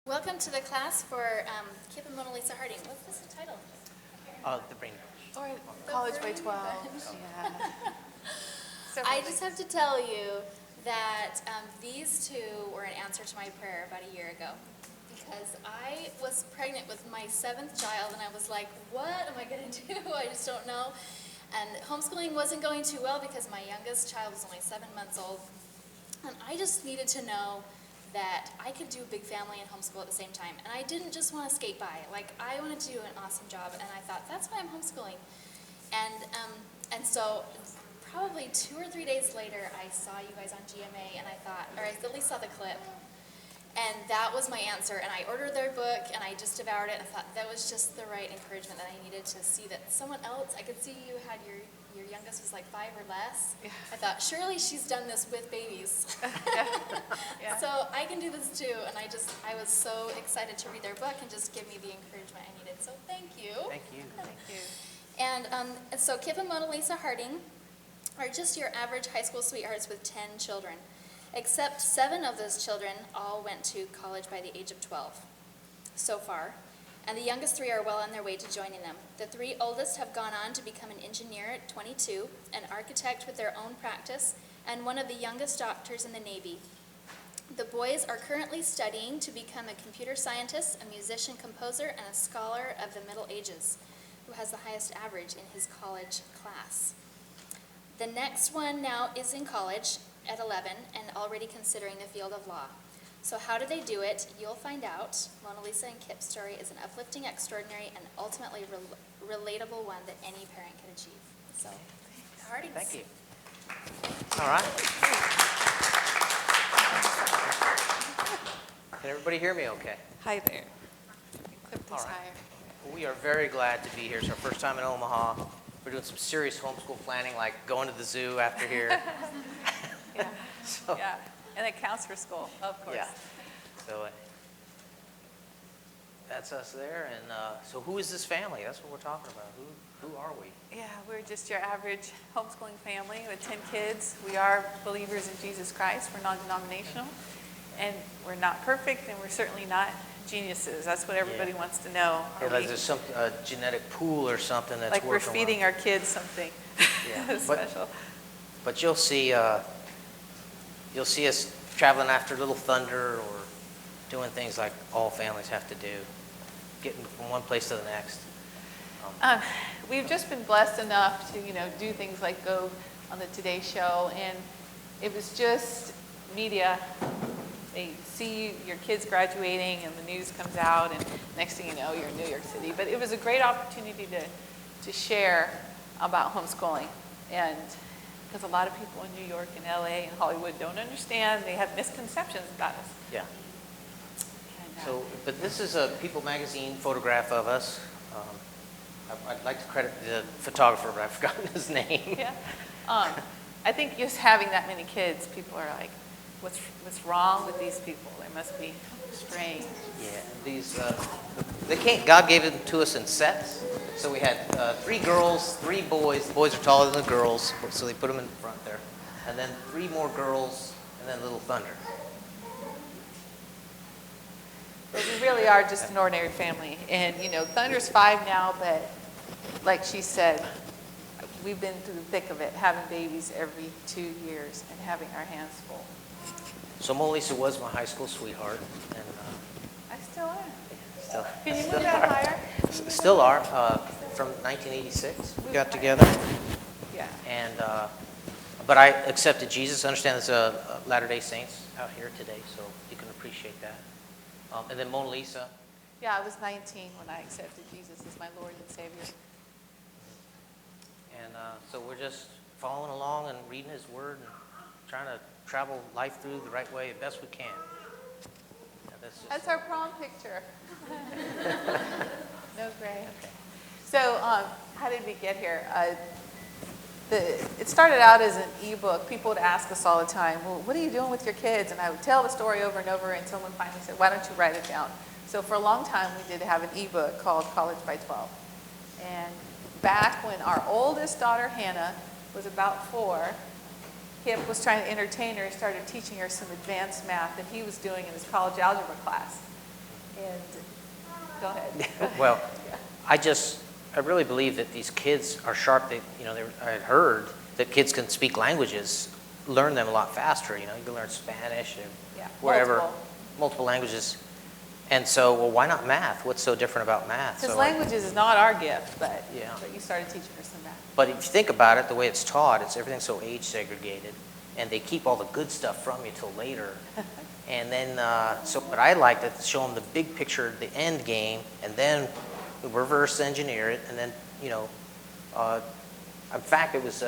Welcome to the class for Kip and Mona Lisa Harding. What's the title? The brain. Or college by 12. Yeah. I just have to tell you that these two were an answer to my prayer about a year ago. Because I was pregnant with my 7th child, and I was like, what am I going to do? I just don't know. And homeschooling wasn't going too well because my youngest child was only 7 months old. And I just needed to know that I could do a big family and homeschool at the same time. And I didn't just want to skate by. Like, I wanted to do an awesome job, and I thought, that's why I'm homeschooling. And so probably 2 or 3 days later, I saw you guys on GMA, and I thought, or I at least saw the clip. And that was my answer. And I ordered their book, and I just devoured it. And I thought that was just the right encouragement that I needed to see that someone else, I could see you had your youngest was like 5 or less. Yeah. I thought, surely she's done this with babies. Yeah. So I can do this too. And I was so excited to read their book and just give me the encouragement I needed. So thank you. Thank you. Thank you. And so Kip and Mona Lisa Harding are just your average high school sweethearts with 10 children. Except 7 of those children all went to college by the age of 12 so far. And the youngest 3 are well on their way to joining them. The 3 oldest have gone on to become an engineer at 22, an architect with their own practice, and one of the youngest doctors in the Navy. The boys are currently studying to become a computer scientist, a musician-composer, and a scholar of the Middle Ages, who has the highest average in his college class. The next one now is in college at 11 and already considering the field of law. So how do they do it? You'll find out. Mona Lisa and Kip's story is an uplifting, extraordinary, and ultimately relatable one that any parent can achieve. So, Harding. Thank you. All right. Can everybody hear me okay? Hi there. Clip this All right. higher. Well, we are very glad to be here. It's our first time in Omaha. We're doing some serious homeschool planning, like going to the zoo after here. Yeah. So, Yeah. And it counts for school, of course. yeah. So that's us there. And so who is this family? That's what we're talking about. Who are we? Yeah, we're just your average homeschooling family with 10 kids. We are believers in Jesus Christ. We're non-denominational. And we're not perfect, and we're certainly not geniuses. That's what everybody wants to know. Yeah, like there's some genetic pool or something that's like we're working feeding well. our kids something special. But you'll see us traveling after Little Thunder or doing things like all families have to do, getting from one place to the next. We've just been blessed enough to, do things like go on the Today Show, and it was just media. They see your kids graduating, and the news comes out, and next thing you know, you're in New York City. But it was a great opportunity to share about homeschooling, and because a lot of people in New York and LA and Hollywood don't understand. They have misconceptions about us. Yeah. And, But this is a People magazine photograph of us. I'd like to credit the photographer, but I've forgotten his name. Yeah. I think just having that many kids, people are like, what's wrong with these people? They must be strange. Yeah, these God gave them to us in sets. So we had 3 girls, 3 boys. The boys are taller than the girls, so they put them in front there. And then 3 more girls, and then Little Thunder. But we really are just an ordinary family. And, Thunder's 5 now, but like she said, we've been through the thick of it, having babies every 2 years and having our hands full. So Mona Lisa was my high school sweetheart, and I still am. still, Can you still move that are. higher? Still are. From 1986, we got together. Yeah. And but I accepted Jesus. I understand there's Latter-day Saints out here today, so you can appreciate that. And then Mona Lisa. Yeah, I was 19 when I accepted Jesus as my Lord and Savior. And so we're just following along and reading His Word and trying to travel life through the right way the best we can. That's our prom picture. No gray. Okay. So how did we get here? It started out as an ebook. People would ask us all the time, well, what are you doing with your kids? And I would tell the story over and over, and someone finally said, why don't you write it down? So for a long time, we did have an ebook called College by 12. And back when our oldest daughter, Hannah, was about 4, Kip was trying to entertain her. He started teaching her some advanced math that he was doing in his college algebra class. go ahead. Well, I really believe that these kids are sharp. I had heard that kids can speak languages, learn them a lot faster. You can learn Spanish and Yeah, wherever, multiple languages. And so, well, why not math? What's so different about math? Because So languages is not our gift, but Yeah. you started teaching her some math. But if you think about it, the way it's taught, everything's so age segregated, and they keep all the good stuff from you till later. And then, but I like to show them the big picture, the end game, and then reverse engineer it, and then, in fact, it was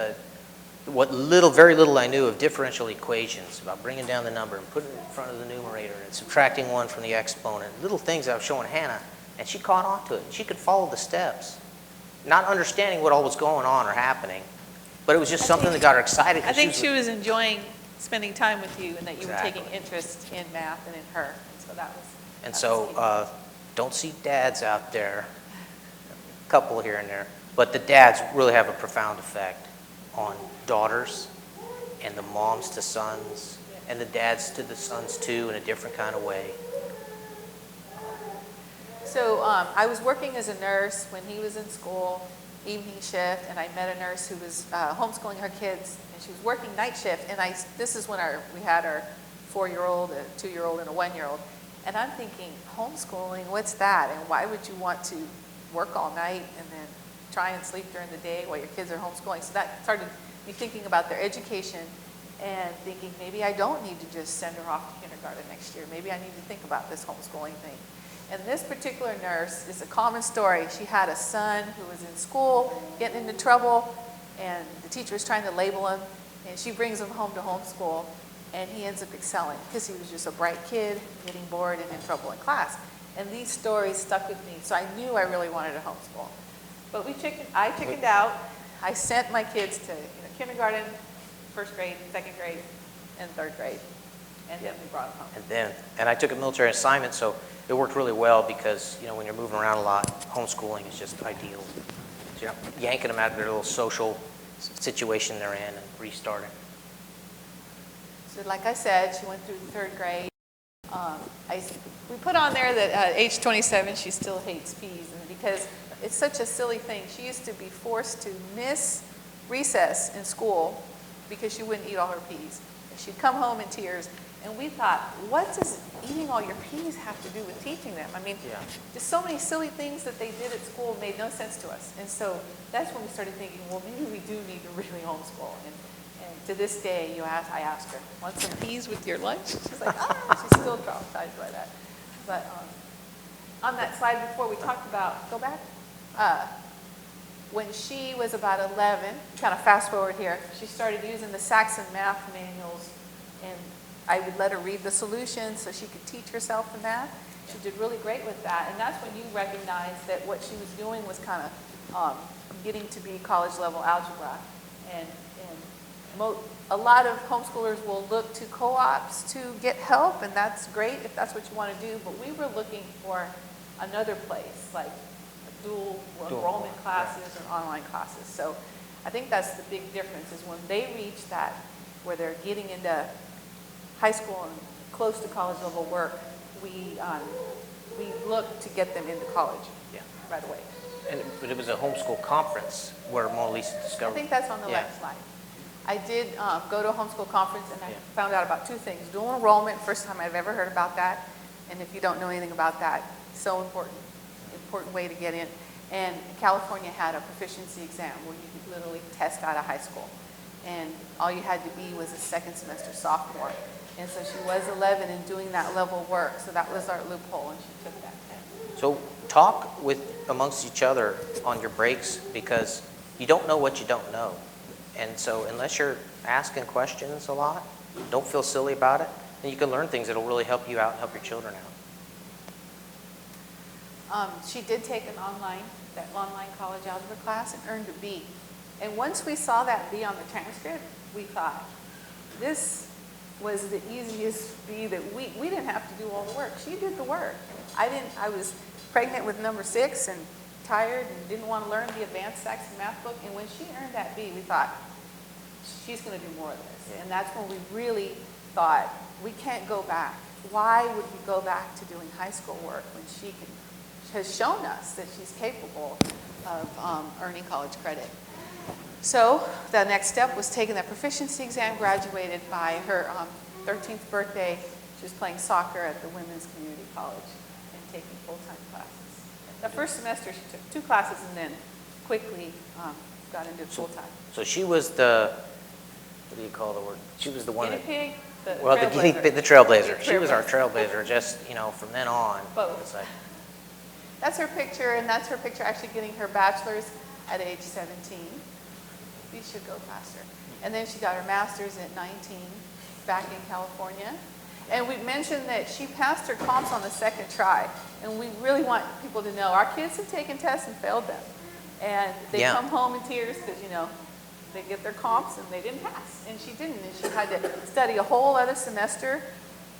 very little I knew of differential equations, about bringing down the number and putting it in front of the numerator and subtracting one from the exponent. Little things I was showing Hannah, and she caught on to it. She could follow the steps, not understanding what all was going on or happening, but it was just something that got her excited. I think she was enjoying spending time with you and that you were taking Exactly. interest in math and in her. And so that was. And that so, was don't see dads out there, a couple here and there, but the dads really have a profound effect on daughters and the moms to sons and the dads to the sons too in a different kind of way. So I was working as a nurse when he was in school, evening shift, and I met a nurse who was homeschooling her kids, and she was working night shift. And this is when we had our 4-year-old, a 2-year-old, and a 1-year-old. And I'm thinking, homeschooling, what's that? And why would you want to work all night and then try and sleep during the day while your kids are homeschooling? So that started me thinking about their education and thinking maybe I don't need to just send her off to kindergarten next year. Maybe I need to think about this homeschooling thing. And this particular nurse is a common story. She had a son who was in school, getting into trouble, and the teacher was trying to label him, and she brings him home to homeschool, and he ends up excelling because he was just a bright kid, getting bored and in trouble in class. And these stories stuck with me, so I knew I really wanted to homeschool. But I chickened out. I sent my kids to kindergarten, first grade, second grade, and third grade, and then we brought them home. And I took a military assignment, so it worked really well because, when you're moving around a lot, homeschooling is just ideal. So you're not yanking them out of their little social situation they're in and restarting. So like I said, she went through the third grade. We put on there that at age 27, she still hates peas, and because it's such a silly thing. She used to be forced to miss recess in school because she wouldn't eat all her peas. And she'd come home in tears, and we thought, what does eating all your peas have to do with teaching them? I mean, just so many silly things that they did at school made no sense to us. And so that's when we started thinking, well, maybe we do need to really homeschool. And to this day, I asked her, want some peas with your lunch? She's like, she's still traumatized by that. But on that slide before, we talked about, go back. When she was about 11, kind of fast forward here, she started using the Saxon math manuals, and I would let her read the solutions so she could teach herself the math. She did really great with that, and that's when you recognized that what she was doing was kind of getting to be college level algebra. And a lot of homeschoolers will look to co-ops to get help, and that's great if that's what you want to do, but we were looking for another place, like dual enrollment classes or online classes. So I think that's the big difference, is when they reach that, where they're getting into high school and close to college level work, we look to get them into college right away. But it was a homeschool conference where Mona Lisa discovered. I think that's on the left slide. I did go to a homeschool conference, and I found out about two things. Dual enrollment, first time I've ever heard about that. And if you don't know anything about that, so important way to get in. And California had a proficiency exam where you could literally test out of high school. And all you had to be was a second semester sophomore. And so she was 11 and doing that level work. So that was our loophole, and she took that test. So talk amongst each other on your breaks, because you don't know what you don't know. And so unless you're asking questions a lot, don't feel silly about it, and you can learn things that will really help you out and help your children out. She did take that online college algebra class and earned a B. And once we saw that B on the transcript, we thought, this was the easiest B that we didn't have to do all the work. She did the work. I was pregnant with number 6 and tired and didn't want to learn the advanced Saxon math book. And when she earned that B, we thought, she's going to do more of this. And that's when we really thought, we can't go back. Why would we go back to doing high school work when she has shown us that she's capable of earning college credit. So the next step was taking that proficiency exam, graduated by her 13th birthday. She was playing soccer at the Women's Community College and taking full-time classes. The first semester she took 2 classes and then quickly got into full-time. So she was the, what do you call the word? She was the one Guinea that, pig? well, the guinea pig, the trailblazer. She was our trailblazer, just, you know, from then on. Both. It's like, That's her picture, and that's her picture actually getting her bachelor's at age 17. You should go faster. And then she got her master's at 19 back in California. And we mentioned that she passed her comps on the second try. And we really want people to know our kids have taken tests and failed them. And they Yeah. come home in tears because, you know, they get their comps and they didn't pass. And she didn't. And she had to study a whole other semester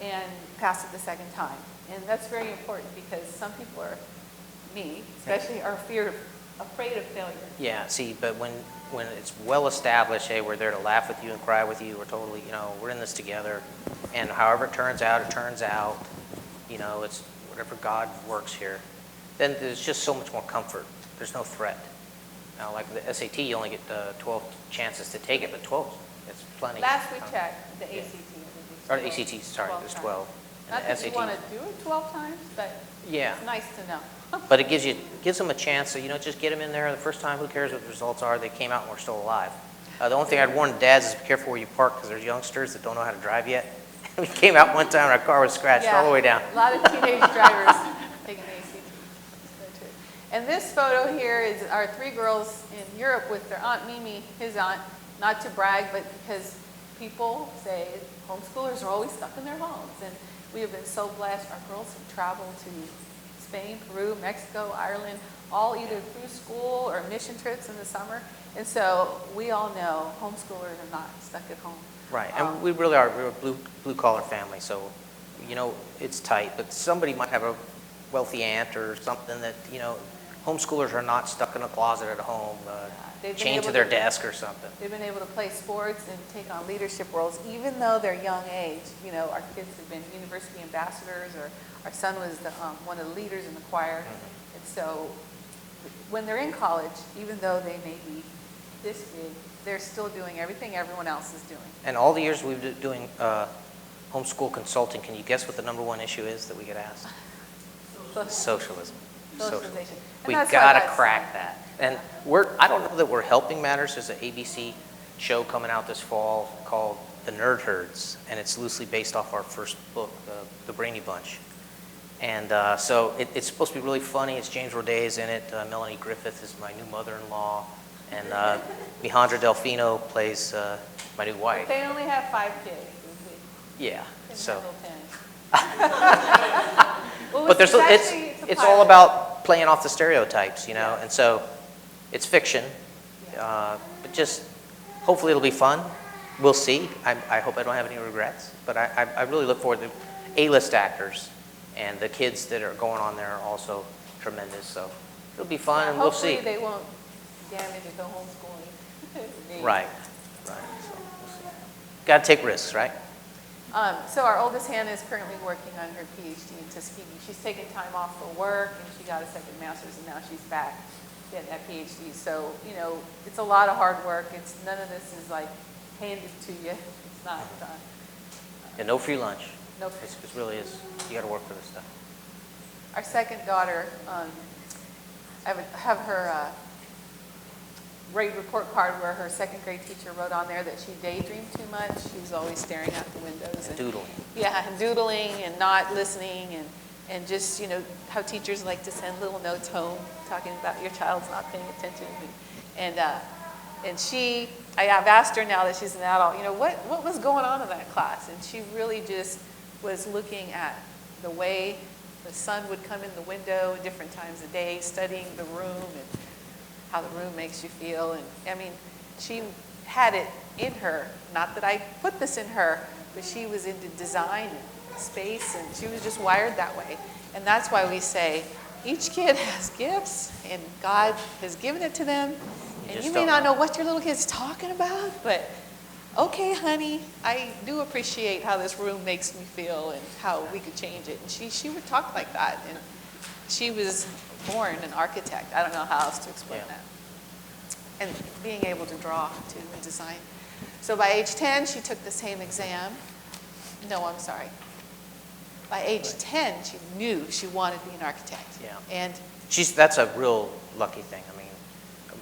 and pass it the second time. And that's very important because some people are, me especially, are afraid of failure. yeah, see, but when it's well established, hey, we're there to laugh with you and cry with you, we're totally, you know, we're in this together, and however it turns out, you know, it's whatever God works here, then there's just so much more comfort. There's no threat. Now, like the SAT, you only get 12 chances to take it, but 12, it's plenty. Last we checked, the ACT. Or the ACT, sorry, there's 12. Not And that you want to do it 12 times, but Yeah. it's nice to know. But it gives them a chance, so, you know, just get them in there the first time, who cares what the results are, they came out and we're still alive. The only thing I'd warn dads is be careful where you park, because there's youngsters that don't know how to drive yet. We came out one time and our car was scratched all the way down. A lot of teenage drivers taking the ACT. And this photo here is our 3 girls in Europe with their Aunt Mimi, his aunt, not to brag, but because people say homeschoolers are always stuck in their homes. And we have been so blessed. Our girls have traveled to Spain, Peru, Mexico, Ireland, all either through school or mission trips in the summer. And so we all know homeschoolers are not stuck at home. Right, and we really are, we're a blue collar family, so, you know, it's tight, but somebody might have a wealthy aunt or something that, you know, homeschoolers are not stuck in a closet at home, chained to their desk or something. They've been able to play sports and take on leadership roles, even though they're young age. You know, our kids have been university ambassadors, or our son was one of the leaders in the choir. And so when they're in college, even though they may be this big, they're still doing everything everyone else is doing. And all the years we've been doing homeschool consulting, can you guess what the #1 issue is that we get asked? Socialism. Socialization. And We that's why gotta that's- crack that. And I don't know that we're helping matters. There's an ABC show coming out this fall called The Nerd Herds, and it's loosely based off our first book, The Brainy Bunch. And so it's supposed to be really funny. It's James Roday's in it. Melanie Griffith is my new mother-in-law. And Mihandra Delfino plays my new wife. They only have 5 kids. Yeah, so. Well, But there's, actually, it's all about playing off the stereotypes, you know, and so it's fiction, but just hopefully it'll be fun. We'll see. I hope I don't have any regrets, but I really look forward to A-list actors, and the kids that are going on there are also tremendous, so it'll be fun, and we'll see. Hopefully they won't damage the homeschooling. Right, so we'll see. Got to take risks, right? So our oldest Hannah is currently working on her PhD in Tuskegee. She's taken time off for work, and she got a second master's, and now she's back getting that PhD. So, you know, it's a lot of hard work. None of this is like handed to you. It's not. And no free lunch. No. It really is. You got to work for this stuff. Our second daughter, I would have her grade report card where her second grade teacher wrote on there that she daydreamed too much. She was always staring out the windows. And doodling. Yeah, and doodling and not listening, and just, you know, how teachers like to send little notes home talking about your child's not paying attention. And I've asked her now that she's an adult, you know, what was going on in that class? And she really just was looking at the way the sun would come in the window at different times of day, studying the room and how the room makes you feel. And I mean, she had it in her, not that I put this in her, but she was into design and space, and she was just wired that way. And that's why we say each kid has gifts, and God has given it to them. And you may not know what your little kid's talking about, but okay, honey, I do appreciate how this room makes me feel and how we could change it. And she would talk like that. And she was born an architect. I don't know how else to explain Yeah. that. And being able to draw too and design. So by age 10, she took the same exam. No, I'm sorry. By age 10, she knew she wanted to be an architect. Yeah. And That's a real lucky thing. I mean,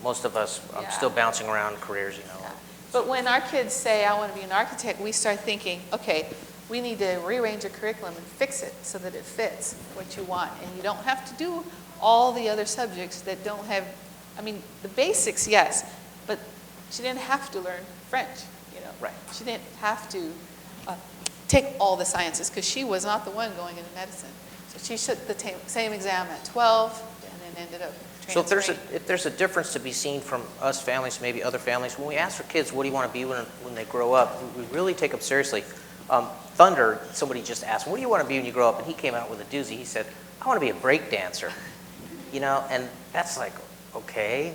most of us, I'm Yeah. still bouncing around careers, you know. yeah. But when our kids say, I want to be an architect, we start thinking, okay, we need to rearrange your curriculum and fix it so that it fits what you want. And you don't have to do all the other subjects that don't have, I mean, the basics, yes, but she didn't have to learn French, you know. Right. She didn't have to take all the sciences because she was not the one going into medicine. So she took the same exam at 12 and then ended up So transferring. if there's a difference to be seen from us families, maybe other families, when we ask our kids, what do you want to be when they grow up, we really take them seriously. Thunder, somebody just asked, what do you want to be when you grow up? And he came out with a doozy. He said, I want to be a break dancer. You know, and that's like, okay.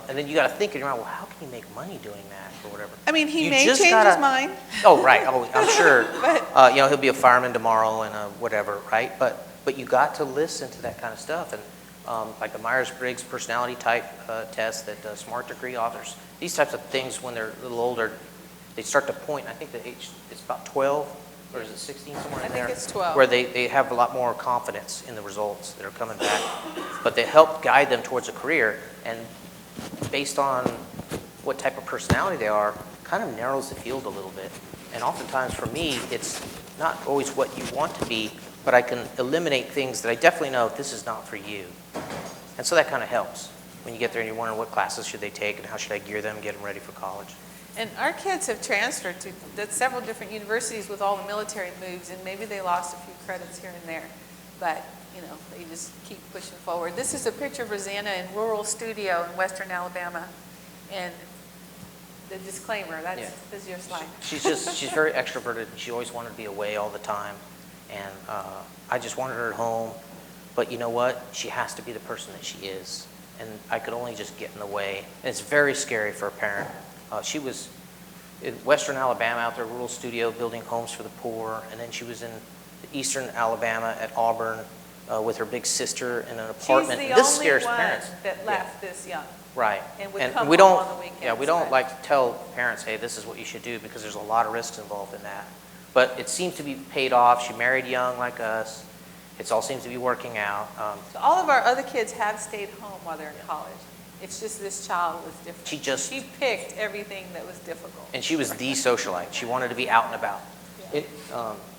And then you got to think in your mind, well, how can you make money doing that or whatever? I mean, he You may just change gotta- his mind. Oh, right. Oh, I'm sure. But- You know, he'll be a fireman tomorrow and whatever, right? But you got to listen to that kind of stuff. And like the Myers-Briggs personality type test that smart degree authors, these types of things when they're a little older, they start to point. I think the age is about 12, or is it 16, somewhere in there? I think it's 12. Where they have a lot more confidence in the results that are coming back. But they help guide them towards a career. And based on what type of personality they are, kind of narrows the field a little bit. And oftentimes for me, it's not always what you want to be, but I can eliminate things that I definitely know this is not for you. And so that kind of helps when you get there and you're wondering what classes should they take and how should I gear them, get them ready for college. And our kids have transferred to several different universities with all the military moves, and maybe they lost a few credits here and there. But, you know, they just keep pushing forward. This is a picture of Rosanna in rural studio in western Alabama. And the disclaimer, that's your slide. She's very extroverted. She always wanted to be away all the time. And I just wanted her at home. But you know what? She has to be the person that she is. And I could only just get in the way. And it's very scary for a parent. She was in western Alabama out there, rural studio, building homes for the poor. And then she was in eastern Alabama at Auburn with her big sister in an apartment. She's the This only scares one parents. that left this young. Right. And would come we home don't, on the weekends, yeah, we don't but- like to tell parents, hey, this is what you should do, because there's a lot of risks involved in that. But it seemed to be paid off. She married young like us. It all seems to be working out. So all of our other kids have stayed home while they're in college. It's just this child was different. She picked everything that was difficult. And she was the socialite. She wanted to be out and about in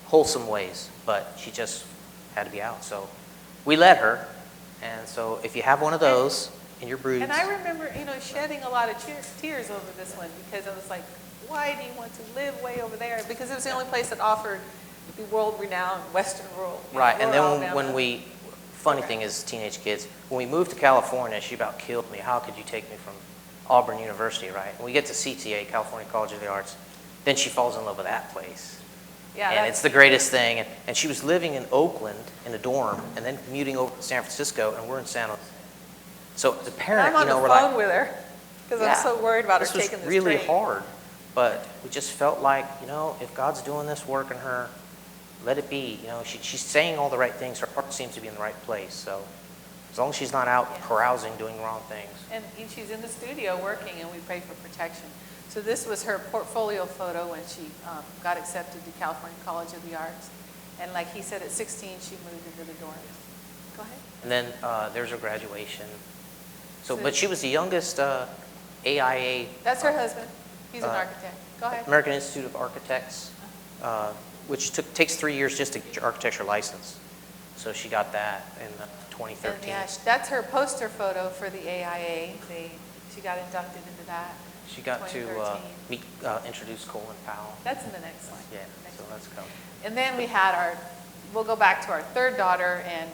wholesome ways, but she just had to be out. So we let her. And so if you have one of those in your broods. And I remember, you know, shedding a lot of tears over this one because I was like, why do you want to live way over there? Because it was the only place that offered the world-renowned Western rural. Right, and then Alabama. when we, funny thing is, teenage kids, when we moved to California, she about killed me. How could you take me from Auburn University, right? And we get to CTA, California College of the Arts, then she falls in love with that place. Yeah, And it's the greatest thing. And she was living in Oakland in a dorm, and then commuting over to San Francisco, and we're in San Jose. So as a parent, I'm on you know, the we're phone like, with her because yeah, I'm so worried about her this was taking this really break. hard, but we just felt like, you know, if God's doing this work in her, let it be. You know, she's saying all the right things. Her heart seems to be in the right place. So as long as she's not out carousing, doing wrong things. And she's in the studio working, and we pray for protection. So this was her portfolio photo when she got accepted to California College of the Arts. And like he said, at 16, she moved into the dorms. Go ahead. And then there's her graduation. So, but she was the youngest AIA. That's her husband. He's an uh, architect. Go ahead. American Institute of Architects, which takes 3 years just to get your architecture license. So she got that in 2013. And yeah, that's her poster photo for the AIA. She got inducted into that. She got to 2013. introduce Colin Powell. That's in the next slide. Yeah, so that's coming. And then we had we'll go back to our third daughter, and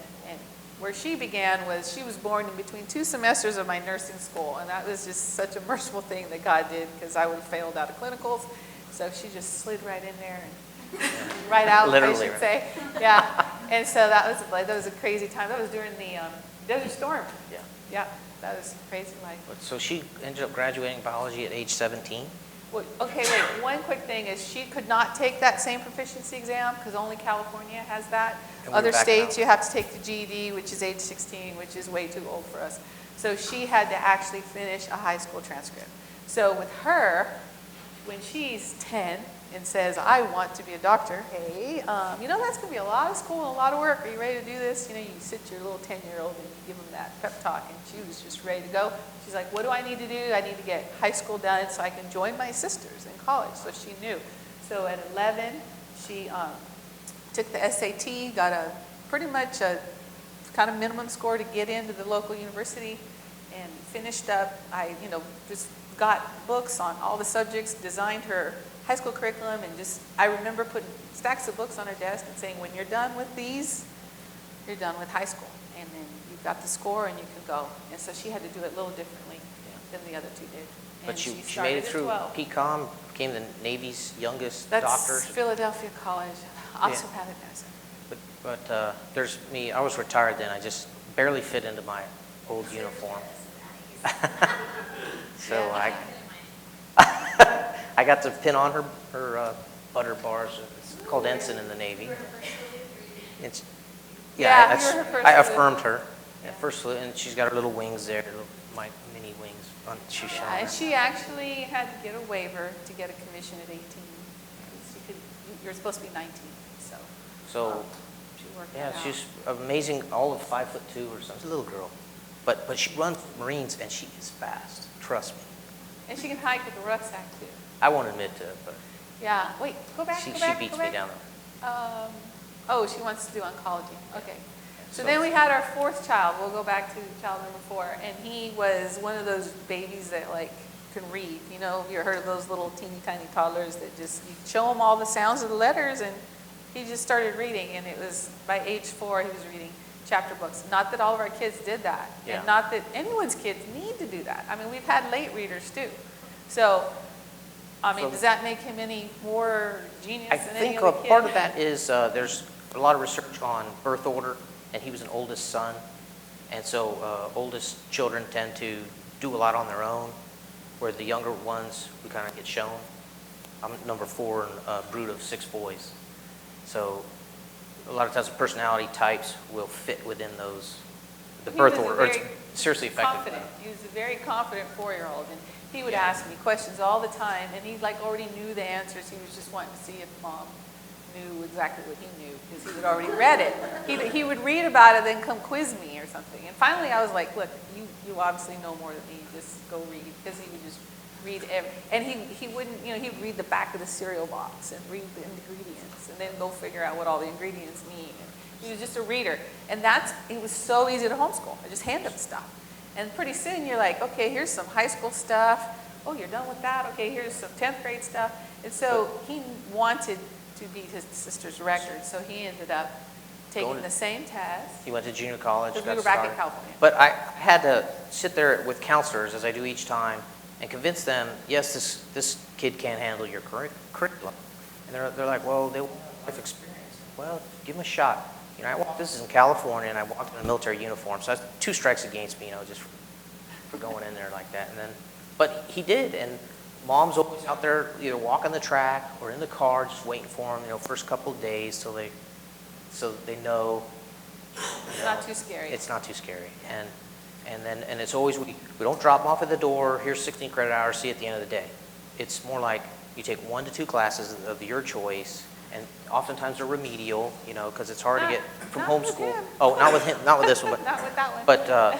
where she began was she was born in between 2 semesters of my nursing school, and that was just such a merciful thing that God did because I would have failed out of clinicals. So she just slid right in there and right out, Literally, I should right. say. Yeah. And so that was a crazy time. That was during the Desert Storm. Yeah. Yeah, that was crazy life. So she ended up graduating biology at age 17. Well, okay, wait, one quick thing is she could not take that same proficiency exam because only California has that. And we're Other back states, now. you have to take the GED, which is age 16, which is way too old for us. So she had to actually finish a high school transcript. So with her, when she's 10 and says, I want to be a doctor, hey, you know, that's going to be a lot of school and a lot of work. Are you ready to do this? You know, you sit your little 10-year-old and you give them that pep talk, and she was just ready to go. She's like, what do I need to do? I need to get high school done so I can join my sisters in college. So she knew. So at 11, she took the SAT, got a pretty much a kind of minimum score to get into the local university, and finished up. I, you know, just got books on all the subjects, designed her high school curriculum, and just, I remember putting stacks of books on her desk and saying, when you're done with these, you're done with high school. And then you've got the score and you can go. And so she had to do it a little differently than the other two did. But And she started made it at through 12. PCOM, became the Navy's youngest That's doctor. Philadelphia College, osteopathic medicine. But there's me, I was retired then, I just barely fit into my old uniform. So Yeah. I got to pin on her butter bars. It's called ensign in the Navy. It's, Yeah, that's, you were her first I salute. affirmed her. Yeah, first salute, and she's got her little wings there, my mini wings. She's Yeah, showing and her. she actually had to get a waiver to get a commission at 18. You're supposed to be 19, So, she worked yeah, that out. she's amazing, all of 5'2" or something. She's a little girl. But she runs Marines, and she is fast. Trust me. And she can hike with a rucksack too. I won't admit to it, but Yeah, wait, go back, she go back, beats go me back. down there. Oh, she wants to do oncology, okay. So So- then we had our fourth child, we'll go back to child number 4, and he was one of those babies that like can read, you know, you heard of those little teeny tiny toddlers that just, you show him all the sounds of the letters and he just started reading, and it was, by age 4, he was reading chapter books. Not that all of our kids did that, Yeah. and not that anyone's kids need to do that. I mean, we've had late readers too. So, I mean, So- does that make him any more genius I than any think other kid? part of that is there's a lot of research on birth order, and he was an oldest son. And so oldest children tend to do a lot on their own, where the younger ones, we kind of get shown. I'm number 4 in a brood of 6 boys. So a lot of times the personality types will fit within those, the He birth was a order. Or it's very seriously affected. Confident. He was a very confident 4-year-old, and he would ask me questions all the time, and he like already knew the answers. He was just wanting to see if mom knew exactly what he knew, because he had already read it. He would read about it, then come quiz me or something. And finally I was like, look, you obviously know more than me, just go read, because he would just read and he wouldn't, you know, he'd read the back of the cereal box and read the ingredients and then go figure out what all the ingredients mean. And he was just a reader. And it was so easy to homeschool. I just hand him stuff. And pretty soon you're like, okay, here's some high school stuff. Oh, you're done with that? Okay, here's some 10th grade stuff. And so he wanted to beat his sister's record. So he ended up taking the same test. He went to junior college. Because got we were back started. in California. But I had to sit there with counselors, as I do each time, and convince them, yes, this kid can't handle your curriculum. And they're like, well, they want life experience. Well, give them a shot. You know, this is in California, and I walked in a military uniform, so that's 2 strikes against me, you know, just for going in there like that. And then, but he did, and mom's always out there either walking the track or in the car, just waiting for him, you know, first couple of days so they know. It's not too scary. It's not too scary. And it's always, we don't drop them off at the door, here's 16 credit hours, see you at the end of the day. It's more like you take 1 to 2 classes of your choice, and oftentimes they're remedial, you know, because it's hard to get from Not with homeschool. him. Oh, not with him, not with this one, Not with that one.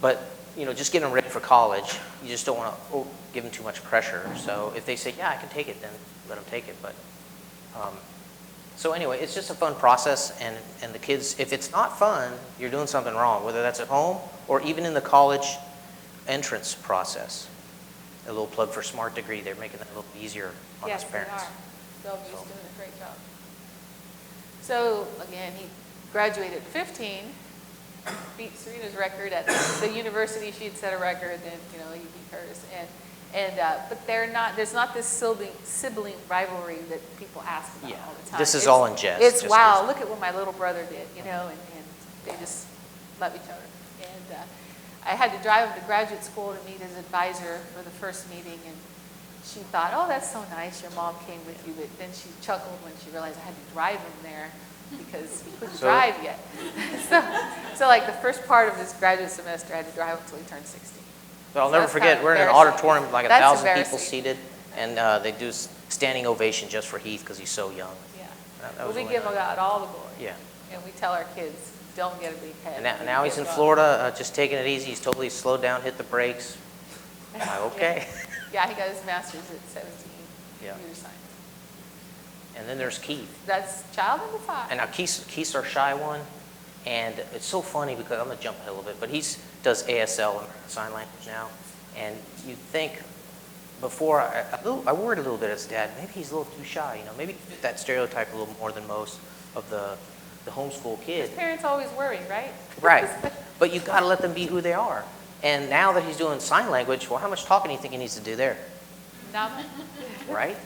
but you know, just getting them ready for college, you just don't want to give them too much pressure. So if they say, yeah, I can take it, then let them take it. But so anyway, it's just a fun process, and the kids, if it's not fun, you're doing something wrong, whether that's at home or even in the college entrance process. A little plug for Smart Degree, they're making that a little easier on us parents. Yes, they are. Bellevue is doing a great job. So, again, he graduated at 15, beat Serena's record at the university. She had set a record, and, you know, he beat hers. But there's not this sibling rivalry that people ask about all the time. This is all in jest. It's, just wow, 'cause- look at what my little brother did, you know, and they just love each other. And I had to drive him to graduate school to meet his advisor for the first meeting, and she thought, oh, that's so nice, your mom came with you, but then she chuckled when she realized I had to drive him there because he couldn't drive yet. so like the first part of this graduate semester, I had to drive him until he turned 16. So I'll never that's forget, kind of we're in an embarrassing. auditorium, like That's 1,000 people embarrassing. seated, and they do standing ovation just for Heath because he's so young. Yeah. That Well, was we really give nice. God all the glory. Yeah. And we tell our kids, don't get a big head. And now he's in Florida, just taking it easy. He's totally slowed down, hit the brakes. I'm like, okay. Yeah, he got his master's at 17, Yeah. computer science. And then there's Keith. That's child number 5. And now Keith's our shy one. And it's so funny because I'm going to jump ahead a little bit, but he does ASL and sign language now. And you think before, I worried a little bit as a dad, maybe he's a little too shy, you know, maybe that stereotype a little more than most of the homeschool kid. Parents always worry, right? Right. But you got to let them be who they are. And now that he's doing sign language, well, how much talking do you think he needs to do there? None. Right?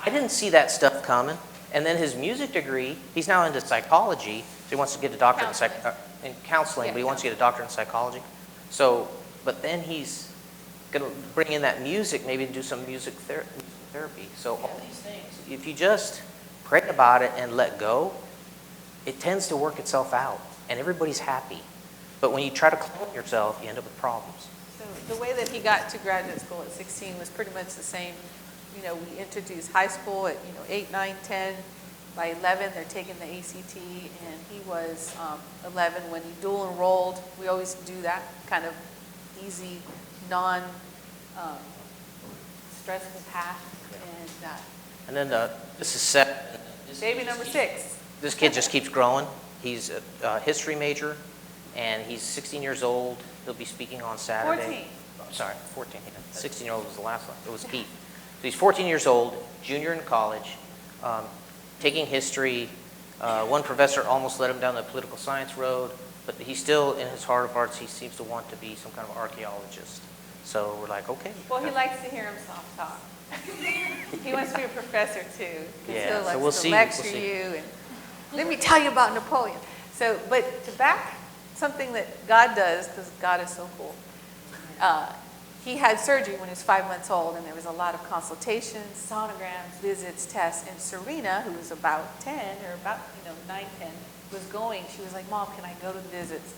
I didn't see that stuff coming. And then his music degree, he's now into psychology, so he wants to get a doctorate in counseling, Yeah, but he wants to get a doctorate in psychology. So, but then he's going to bring in that music, maybe do some music therapy. So all these things, if you just pray about it and let go, it tends to work itself out, and everybody's happy. But when you try to clone yourself, you end up with problems. So the way that he got to graduate school at 16 was pretty much the same. You know, we introduced high school at 8, 9, 10. By 11, they're taking the ACT, and he was 11 when he dual enrolled. We always do that kind of easy, stressful path. And then this is Seth. Baby number 6. This kid just keeps growing. He's a history major, and he's 16 years old. He'll be speaking on Saturday. 14. Oh, sorry, 14. Yeah. 16-year-old was the last one. It was Keith. So he's 14 years old, junior in college, taking history. One professor almost led him down the political science road, but he still, in his heart of hearts, he seems to want to be some kind of archaeologist. So we're like, okay. Well, he likes to hear himself talk. He wants to be a professor too. Yeah, He'll so we'll see. lecture you and let me tell you about Napoleon. So, but to back something that God does, because God is so cool. He had surgery when he was 5 months old, and there was a lot of consultations, sonograms, visits, tests. And Serena, who was about 10 or about 9, 10, was going. She was like, "Mom, can I go to the visits?"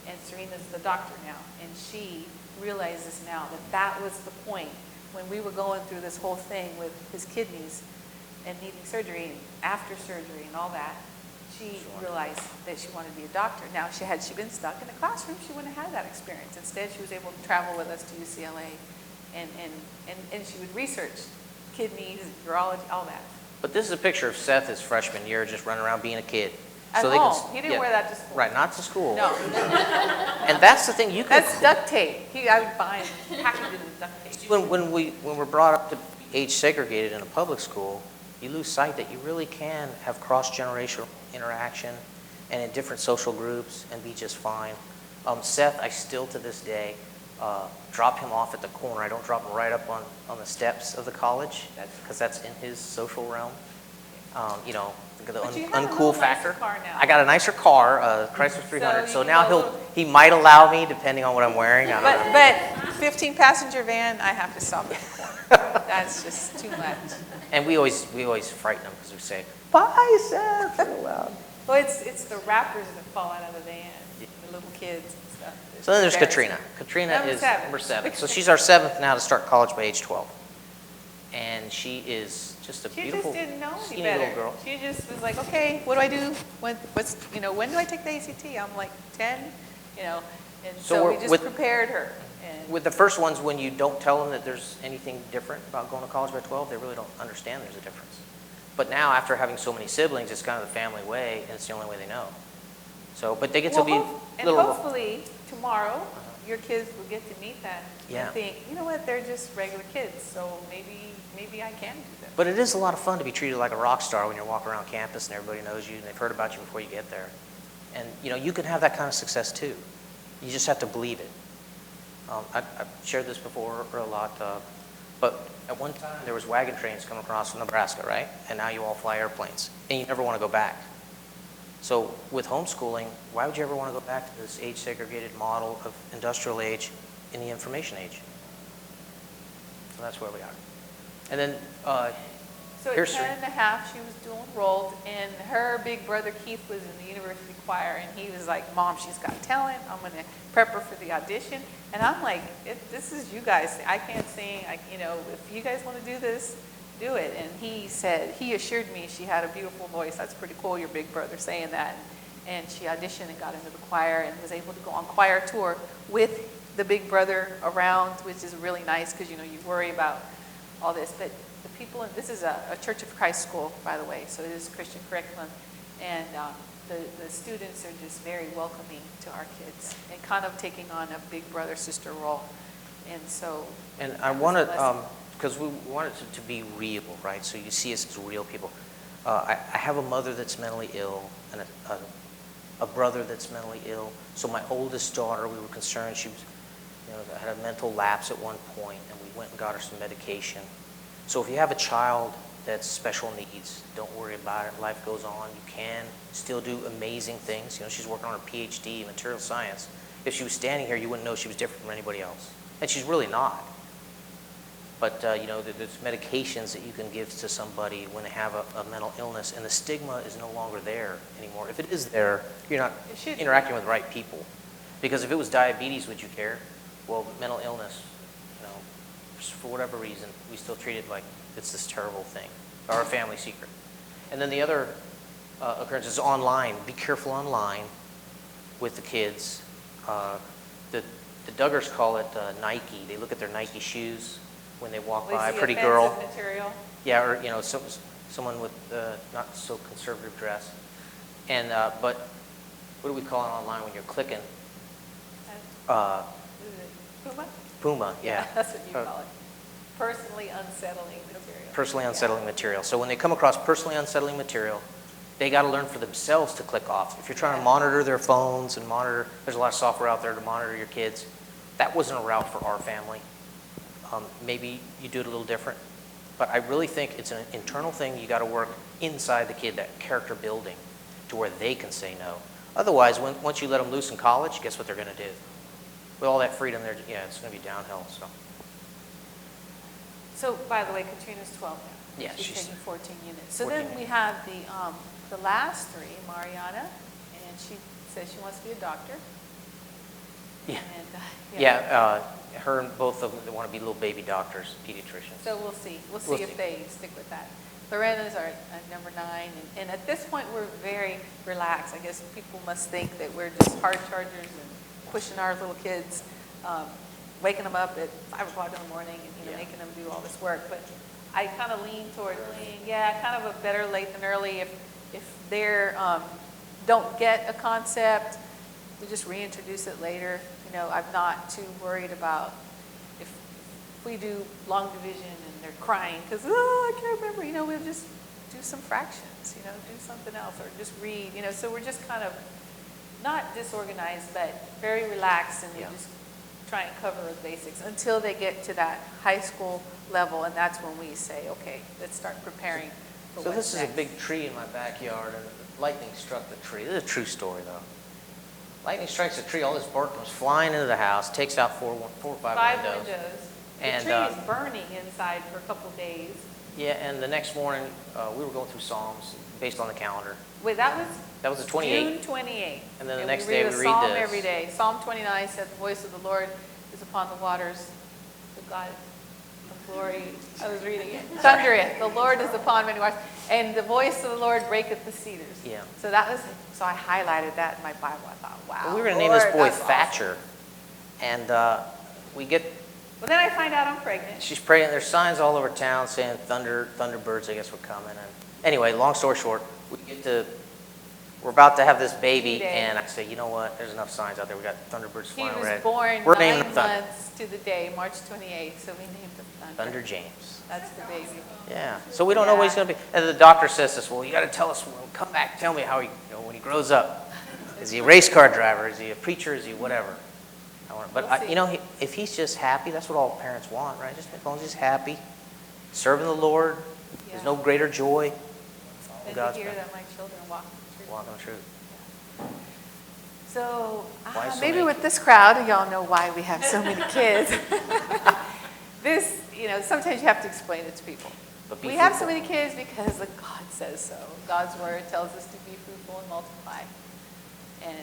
And Serena's the doctor now, and she realizes now that that was the point when we were going through this whole thing with his kidneys and needing surgery, and after surgery and all that. She realized that she wanted to be a doctor. Now, had she been stuck in the classroom, she wouldn't have had that experience. Instead, she was able to travel with us to UCLA, and she would research kidneys, urology, all that. But this is a picture of Seth his freshman year, just running around being a kid. At they home. He didn't yeah, wear that to school. Right, not to school. No. And that's the thing, you can... That's duct tape. I would buy him, package it in duct tape. When we're brought up to age segregated in a public school, you lose sight that you really can have cross-generational interaction and in different social groups and be just fine. Seth, I still to this day drop him off at the corner. I don't drop him right up on the steps of the college because that's in his social realm. The uncool factor. I got a nicer car, Chrysler 300. So now he might allow me depending on what I'm wearing. I don't know. But 15-passenger van, I have to stop at the corner. That's just too much. And we always frighten them because we say, "Bye, Seth," real loud. Well, it's the wrappers that fall out of the van, the little kids and stuff. So then there's Katrina. Katrina is number 7. So she's our 7th now to start college by age 12. And she is just a beautiful, She just didn't know any skinny better. little girl. She just was like, okay, what do I do? When do I take the ACT? I'm like 10, and so we just prepared her. And With the first ones, when you don't tell them that there's anything different about going to college by 12, they really don't understand there's a difference. But now, after having so many siblings, it's kind of the family way, and it's the only way they know. So, but they get to be and little... hopefully tomorrow your kids will get to meet them Yeah. and think, you know what, they're just regular kids, so maybe I can do that. But it is a lot of fun to be treated like a rock star when you're walking around campus and everybody knows you and they've heard about you before you get there. And you can have that kind of success too. You just have to believe it. I've shared this before a lot, but at one time there was wagon trains coming across from Nebraska, right? And now you all fly airplanes, and you never want to go back. So with homeschooling, why would you ever want to go back to this age-segregated model of industrial age in the information age? So that's where we are. And then, So at here's 10 and a half, she was dual enrolled, and her big brother Keith was in the university choir, and he was like, Mom, she's got talent. I'm going to prep her for the audition. And I'm like, this is you guys. I can't sing. If you guys want to do this, do it. And he assured me she had a beautiful voice. That's pretty cool, your big brother saying that. And she auditioned and got into the choir and was able to go on choir tour with the big brother around, which is really nice because, you worry about all this. But the people, this is a Church of Christ school, by the way, so it is Christian curriculum. And the students are just very welcoming to our kids and kind of taking on a big brother-sister role. And so... And I wanted, because we wanted it to be real, right? So you see us as real people. I have a mother that's mentally ill and a brother that's mentally ill. So my oldest daughter, we were concerned she was, had a mental lapse at one point, and we went and got her some medication. So if you have a child that's special needs, don't worry about it. Life goes on. You can still do amazing things. She's working on her PhD in material science. If she was standing here, you wouldn't know she was different from anybody else. And she's really not. But, there's medications that you can give to somebody when they have a mental illness, and the stigma is no longer there anymore. If it is there, you're not interacting with the right people. Because if it was diabetes, would you care? Well, mental illness, for whatever reason, we still treat it like it's this terrible thing, or a family secret. And then the other occurrence is online. Be careful online with the kids. The Duggars call it Nike. They look at their Nike shoes when they walk by a pretty girl. Material. Yeah, or someone with not so conservative dress. And but what do we call it online when you're clicking? Puma? Puma, yeah. That's what you call it. Personally unsettling material. Personally unsettling material. So when they come across personally unsettling material, they got to learn for themselves to click off. If you're trying to monitor their phones and there's a lot of software out there to monitor your kids. That wasn't a route for our family. Maybe you do it a little different, but I really think it's an internal thing. You got to work inside the kid, that character building, to where they can say no. Otherwise, once you let them loose in college, guess what they're going to do? With all that freedom, it's going to be downhill. So, by the way, Katrina's 12 now. Yeah, she's taking 14 units. So 14 then we have the last three, Mariana, and she says she wants to be a doctor. Yeah. And, her and both of them, they want to be little baby doctors, pediatricians. So we'll see. We'll see if they stick with that. Lorena's our number 9, and at this point we're very relaxed. I guess people must think that we're just hard chargers and pushing our little kids, waking them up at 5 o'clock in the morning and making them do all this work. But I kind of lean toward kind of a better late than early. If they're don't get a concept, we just reintroduce it later. I'm not too worried about if we do long division and they're crying because, I can't remember, we'll just do some fractions, do something else or just read, so we're just kind of not disorganized, but very relaxed, and we just try and cover the basics until they get to that high school level, and that's when we say, okay, let's start preparing for So what's this next. is a big tree in my backyard, and lightning struck the tree. This is a true story, though. Lightning strikes the tree, all this bark comes flying into the house, takes out four or five windows. The tree is burning inside for a couple of days. Yeah, and the next morning, we were going through Psalms based on the calendar. Wait, that was the 28th. June 28th. And then the next day we read a psalm this. every day. Psalm 29 said, the voice of the Lord is upon the waters. The God of glory, I was reading it. Thundereth, the Lord is upon many waters. And the voice of the Lord breaketh the cedars. Yeah. So so I highlighted that in my Bible. I thought, wow. Well, we were going to name this boy that's Thatcher. awesome. And we get, Well, then I find out I'm pregnant. she's pregnant. There's signs all over town saying thunderbirds, I guess, were coming. And anyway, long story short, we're about to have this baby, and I say, you know what? There's enough signs out there. We got thunderbirds He flying was around. born We're naming 9 him Thunder. months to the day, March 28th, so we named him Thunder. Thunder James. That's the baby. Yeah. So we don't know what he's going to be. And the doctor says this, well, you got to tell us, come back, tell me how when he grows up. Is he a race car driver? Is he a preacher? Is he whatever? But We'll see. if he's just happy, that's what all parents want, right? Just as long as he's happy, serving the Lord. There's no greater joy. And God's to hear plan. that my children walk in truth. Walking the truth. So Why so maybe many with this crowd, y'all know why we have so many kids. This, sometimes you have to explain it to people. But be We have so fruitful. many kids because the God says so. God's word tells us to be fruitful and multiply. And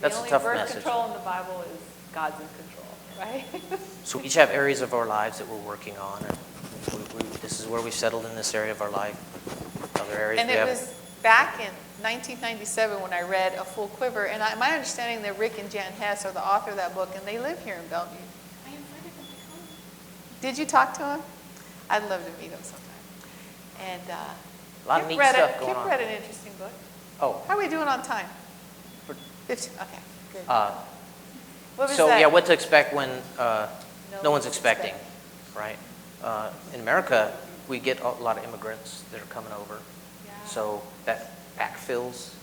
That's the a only tough birth message. control in the Bible is God's in control, right? So we each have areas of our lives that we're working on, and this is where we settled in this area of our life. Other areas And we it have. was back in 1997 when I read A Full Quiver, and my understanding that Rick and Jan Hess are the author of that book, and they live here in Bellevue. I invited them to come. Did you talk to him? I'd love to meet him sometime. And A lot of neat Kip stuff going on. read an interesting book. Oh, How are we doing on time? For- 15, okay, good. What was so that? yeah, what to expect when no one's one's expecting, right? In America, we get a lot of immigrants that are coming over, Yeah. so that back fills.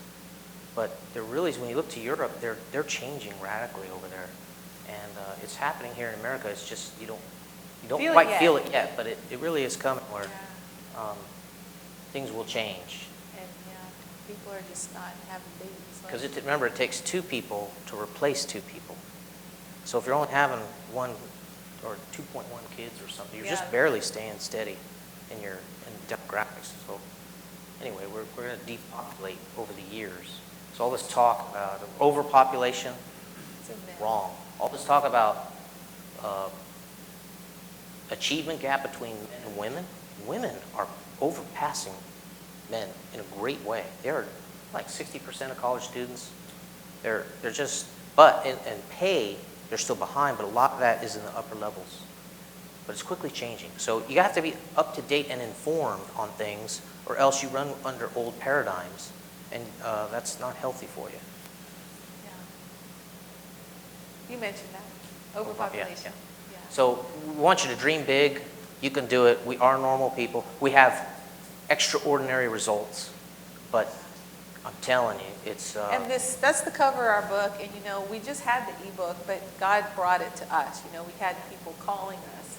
But there really is, when you look to Europe, they're changing radically over there, and it's happening here in America. It's just you don't Feel it quite yet. feel it yet, but it really is coming where Yeah. things will change. And people are just not having babies. Because remember, it takes two people to replace two people. So if you're only having one or 2.1 kids or something, you're Yeah. just barely staying steady in your demographics. So anyway, we're going to depopulate over the years. So all this talk about overpopulation, It's a myth. wrong. All this talk about achievement gap between men and women are overpassing men in a great way. They're like 60% of college students. They're just, but in pay, they're still behind, but a lot of that is in the upper levels. But it's quickly changing. So you have to be up to date and informed on things, or else you run under old paradigms, and that's not healthy for you. Yeah. You mentioned that, overpopulation. Yeah. Yeah. So we want you to dream big. You can do it. We are normal people. We have extraordinary results, but I'm telling you, it's... And that's the cover of our book, and we just had the ebook, but God brought it to us. We had people calling us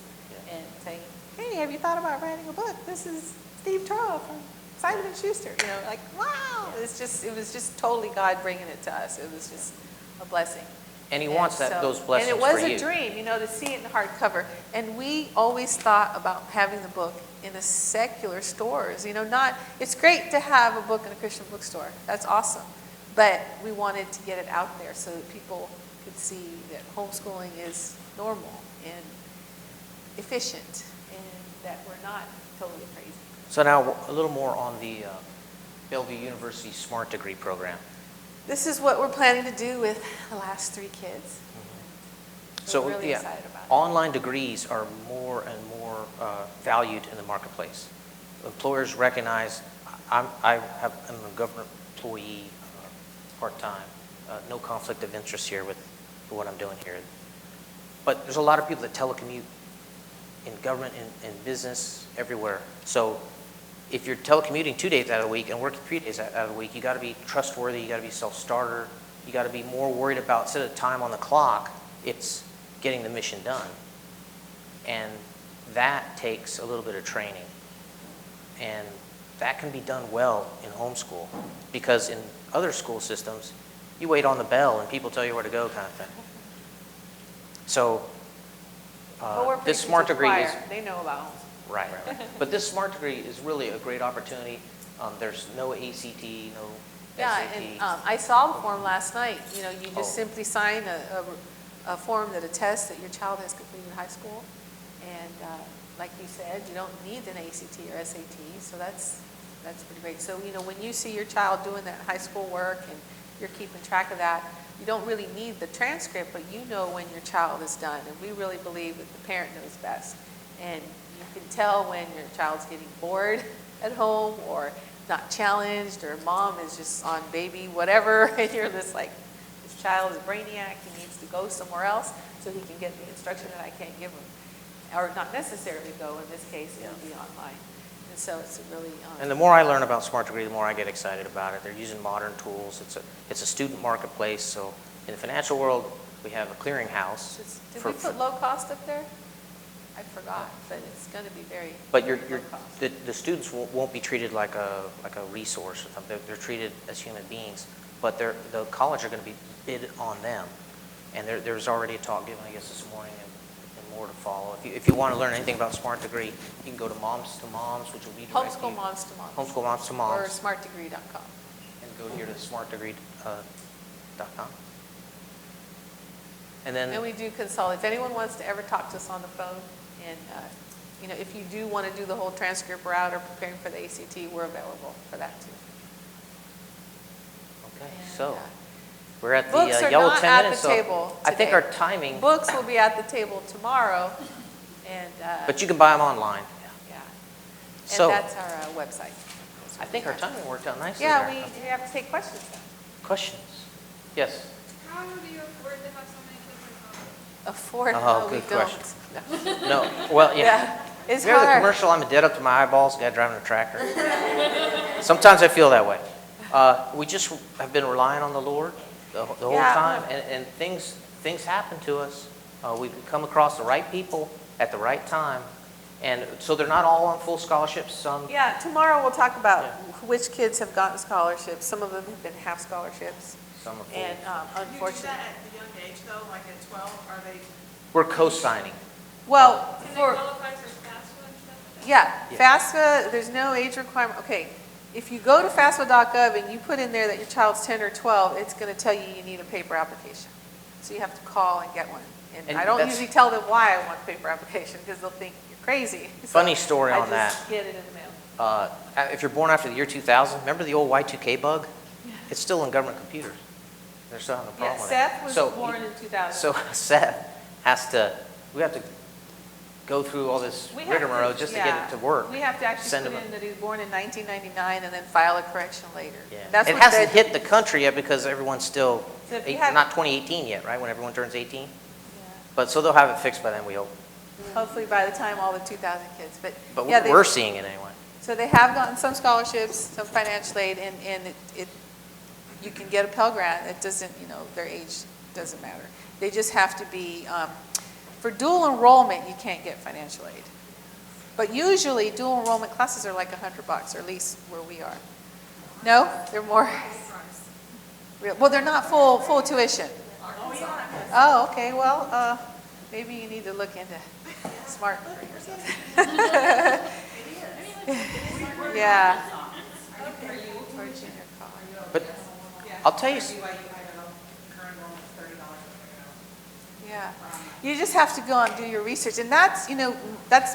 and saying, hey, have you thought about writing a book? This is Steve Turrell from Simon & Schuster. Like, wow. It was just totally God bringing it to us. It was just a blessing. And he wants those blessings and it was for you. a dream, to see it in hardcover. And we always thought about having the book in the secular stores. It's great to have a book in a Christian bookstore. That's awesome. But we wanted to get it out there so that people could see that homeschooling is normal and efficient, and that we're not totally crazy. So now a little more on the Bellevue University Smart Degree Program. This is what we're planning to do with the last 3 kids. So We're really yeah, excited about it. online degrees are more and more valued in the marketplace. Employers recognize, I'm a government employee, part-time, no conflict of interest here with what I'm doing here. But there's a lot of people that telecommute in government, in business, everywhere. So if you're telecommuting 2 days out of the week and working 3 days out of the week, you got to be trustworthy, you got to be self-starter, you got to be more worried about, instead of time on the clock, it's getting the mission done. And that takes a little bit of training. And that can be done well in homeschool, because in other school systems, you wait on the bell and people tell you where to go, kind of thing. So But we're this preaching smart to the degree is choir. They know about homeschool. right. But this smart degree is really a great opportunity. There's no ACT, no Yeah, SAT. and I saw the form last night. You just Oh. simply sign a form that attests that your child has completed high school. And like you said, you don't need an ACT or SAT, so that's pretty great. So, when you see your child doing that high school work and you're keeping track of that, you don't really need the transcript, but you know when your child is done. And we really believe that the parent knows best. And you can tell when your child's getting bored at home or not challenged, or mom is just on baby whatever, and you're just like, this child is a brainiac, he needs to go somewhere else so he can get the instruction that I can't give him. Or not necessarily go, in this case, it would be online. And so it's a really... And the more I learn about smart degree, the more I get excited about it. They're using modern tools. It's a student marketplace. So in the financial world, we have a clearinghouse. Did we put low cost up there? I forgot, but it's going to be very But low cost. the students won't be treated like a resource or something. They're treated as human beings. But the college are going to be bid on them. And there's already a talk given, I guess, this morning in more to follow. If you want to learn anything about Smart Degree, you can go to Moms to Moms, which will lead directly. Homeschool Moms to Moms. Homeschool Moms to Moms. Or smartdegree.com. And go here to smartdegree.com. And then. And we do consult. If anyone wants to ever talk to us on the phone, and if you do want to do the whole transcript route or preparing for the ACT, we're available for that too. Okay, And, so we're at the books are yellow not 10 at minutes. the So table I think today. our timing. Books will be at the table tomorrow, and But you can buy them online. yeah, and So that's our website. I think our timing worked out nicely. Yeah, there. we have to take questions now. Questions? Yes. How do you afford to have so many kids in college? Afford? Oh, No, we good don't. question. No. Well, yeah. Yeah, it's Remember the hard. commercial? I'm a dead up to my eyeballs, guy driving a tractor. Sometimes I feel that way. We just have been relying on the Lord the whole Yeah. time, and things happen to us. We come across the right people at the right time, and so they're not all on full scholarships. Some. Yeah, tomorrow we'll talk about Yeah. which kids have gotten scholarships. Some of them have been half scholarships, Some are full. and You do unfortunately. that at the young age though, like at 12, are they? We're co-signing. Well, Can they for, qualify for FAFSA and stuff? yeah, Yeah. FAFSA, there's no age requirement. Okay, if you go to FAFSA.gov and you put in there that your child's 10 or 12, it's going to tell you need a paper application. So you have to call and get one. And And I don't that's- usually tell them why I want a paper application because they'll think you're crazy. So Funny story on I that. just get it in the mail. If you're born after the year 2000, remember the old Y2K bug? It's still in government computers. They're still having a Yeah, problem with Seth it. was So- born in 2000. So Seth we have to go through all this We have rigmarole just to get yeah. it to work. We have to actually Send put them in that he was born in 1999 and then file a correction later. Yeah. That's It what hasn't they- hit the country yet because everyone's still, So if you have- not 2018 yet, right, when everyone turns 18? Yeah. But, so they'll have it fixed by then, we hope. Hopefully by the time all the 2000 kids, but. But yeah, we're seeing it anyway. So they have gotten some scholarships, some financial aid, and you can get a Pell Grant. It doesn't, their age doesn't matter. They just have to be, for dual enrollment, you can't get financial aid. But usually dual enrollment classes are like $100, or at least where we are. No, they're more. Well, they're not full tuition. Oh, okay, well, maybe you need to look into Smart Degree or something. Yeah. Or junior college. But I'll tell you, BYU, I don't know, current enrollment is $30. Yeah. You just have to go and do your research, and that's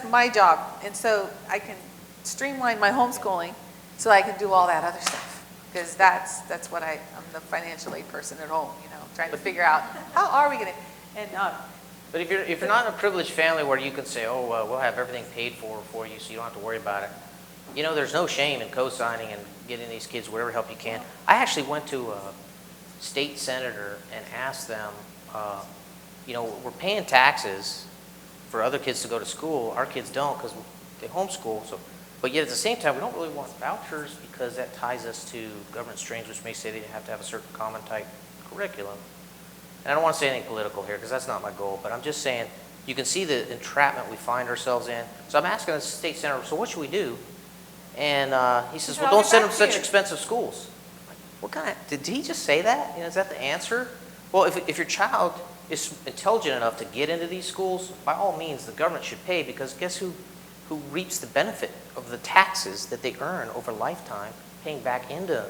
my job, and so I can streamline my homeschooling so I can do all that other stuff, because that's what I'm the financial aid person at home, trying to figure out how are we going to, and but if you're not in a privileged family where you can say, oh, we'll have everything paid for you so you don't have to worry about it, there's no shame in co-signing and getting these kids whatever help you can. I actually went to a state senator and asked them, we're paying taxes for other kids to go to school. Our kids don't because they homeschool. But yet at the same time, we don't really want vouchers because that ties us to government streams, which may say they have to have a certain common type curriculum. And I don't want to say anything political here because that's not my goal, but I'm just saying you can see the entrapment we find ourselves in. So I'm asking the state senator, so what should we do? And he says, well, don't send them to such expensive schools. What kind of, did he just say that? Is that the answer? Well, if your child is intelligent enough to get into these schools, by all means, the government should pay because guess who reaps the benefit of the taxes that they earn over a lifetime, paying back into,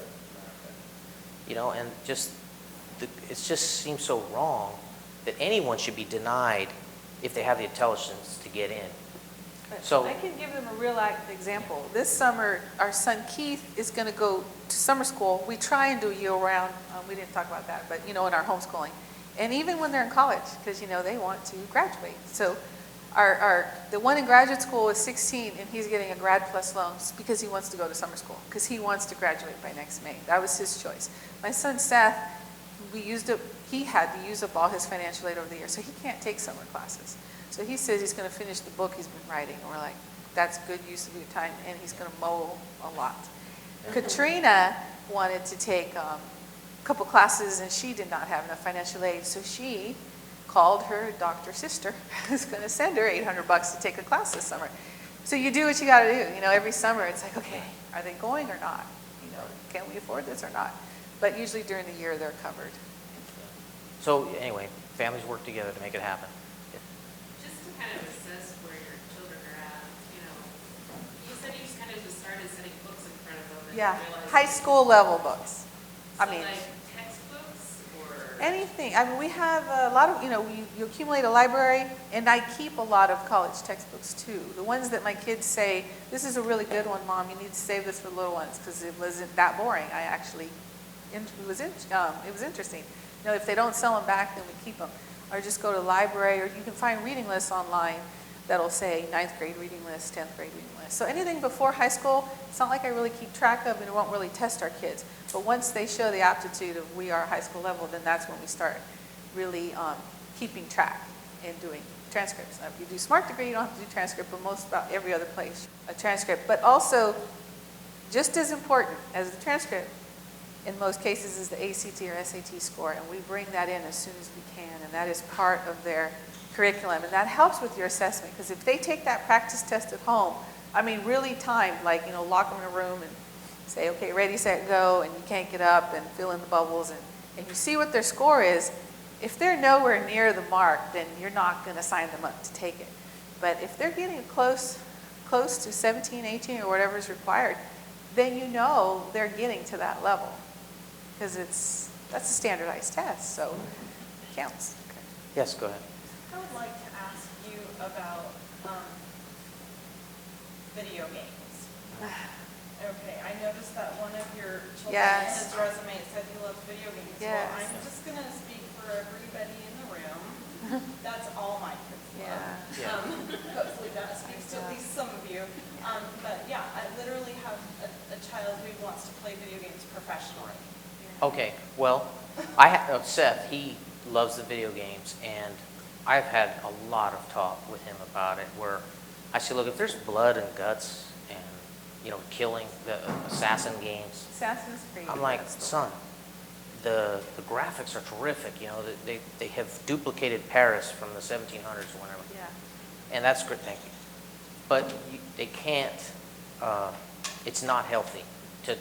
and just, it just seems so wrong that anyone should be denied if they have the intelligence to get in. So I can give them a real example. This summer, our son Keith is going to go to summer school. We try and do year-round. We didn't talk about that, but in our homeschooling, and even when they're in college, because they want to graduate. So, the one in graduate school is 16, and he's getting a Grad Plus loan because he wants to go to summer school because he wants to graduate by next May. That was his choice. My son Seth, he had to use up all his financial aid over the year, so he can't take summer classes. So he says he's going to finish the book he's been writing, and we're like, that's good use of your time, and he's going to mow a lot. Katrina wanted to take a couple classes, and she did not have enough financial aid, so she called her doctor sister, who's going to send her $800 to take a class this summer. So you do what you got to do. Every summer it's like, okay, are they going or not? Can we afford this or not? But usually during the year they're covered. So anyway, families work together to make it happen. Just to kind Yeah, realize. high school level books. I So mean, like textbooks or? anything. I mean, we have a lot of, you accumulate a library, and I keep a lot of college textbooks too. The ones that my kids say, this is a really good one, Mom, you need to save this for the little ones, because it wasn't that boring. It was interesting. If they don't sell them back, then we keep them. Or just go to the library, or you can find reading lists online that'll say 9th grade reading list, 10th grade reading list. So anything before high school, it's not like I really keep track of, and it won't really test our kids. But once they show the aptitude of we are high school level, then that's when we start really keeping track and doing transcripts. Now, if you do SMART degree, you don't have to do transcript, but most about every other place, a transcript. But also, just as important as the transcript, in most cases, is the ACT or SAT score, and we bring that in as soon as we can, and that is part of their curriculum, and that helps with your assessment, because if they take that practice test at home, I mean, really timed, like, lock them in a room and say, okay, ready, set, go, and you can't get up, and fill in the bubbles, and you see what their score is. If they're nowhere near the mark, then you're not going to sign them up to take it. But if they're getting close to 17, 18, or whatever is required, then they're getting to that level, because that's a standardized test, so it counts. Okay. Yes, go ahead. I would like to ask you about video games. Okay, I noticed that one of your children, Yes. his resume said he loves video games. Yes. Well, I'm just going to speak for everybody in the room. That's all my kids love. Yeah. Hopefully that speaks to at least some of you. But yeah, I literally have a child who wants to play video games professionally. Okay, well, Seth, he loves the video games, and I've had a lot of talk with him about it, where I say, look, if there's blood and guts and, killing, the assassin games, Assassin's Creed. I'm like, that's the son, the graphics are terrific, they have duplicated Paris from the 1700s or whatever. Yeah. And that's great, thank you. But they can't, it's not healthy to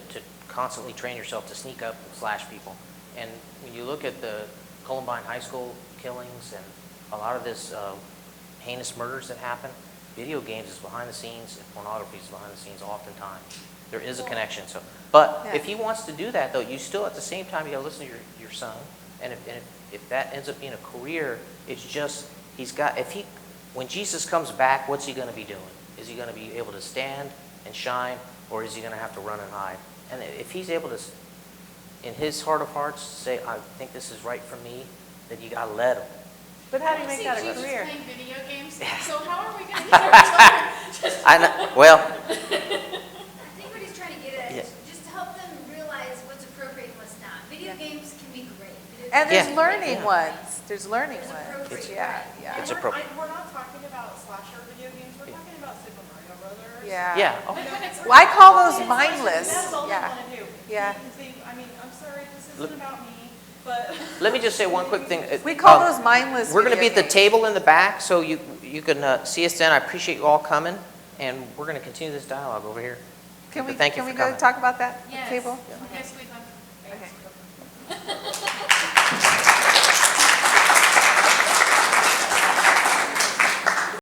constantly train yourself to sneak up and slash people. And when you look at the Columbine High School killings and a lot of this heinous murders that happen, video games is behind the scenes and pornography is behind the scenes oftentimes. There is a connection. But Yeah. if he wants to do that, though, you still at the same time, you got to listen to your son. And if that ends up being a career, it's just, when Jesus comes back, what's he going to be doing? Is he going to be able to stand and shine, or is he going to have to run and hide? And if he's able to, in his heart of hearts, say, I think this is right for me, then you got to let him. But how do you make See that a Jesus career? playing video games, so how are we going to get our children? I know, well, I think what he's trying to get at is just to help them realize what's appropriate and what's not. Video games can be great. And there's Yeah. learning Yeah. ones. There's learning There's ones. appropriate, Yeah, right. yeah. It's appropriate. We're not talking about slasher video games. We're talking about Super Mario Brothers. Yeah. yeah. You know, Well, I call those mindless. That's all Yeah. they want to do. Yeah. I'm sorry, this Look- isn't about me, but. Let me just say one quick thing. We call those mindless. We're going to be video at the games. table in the back, so you can see us then. I appreciate you all coming, and we're going to continue this dialogue over here. Can we But thank you go for coming. talk about that Yes. table? Yes, we have. Okay.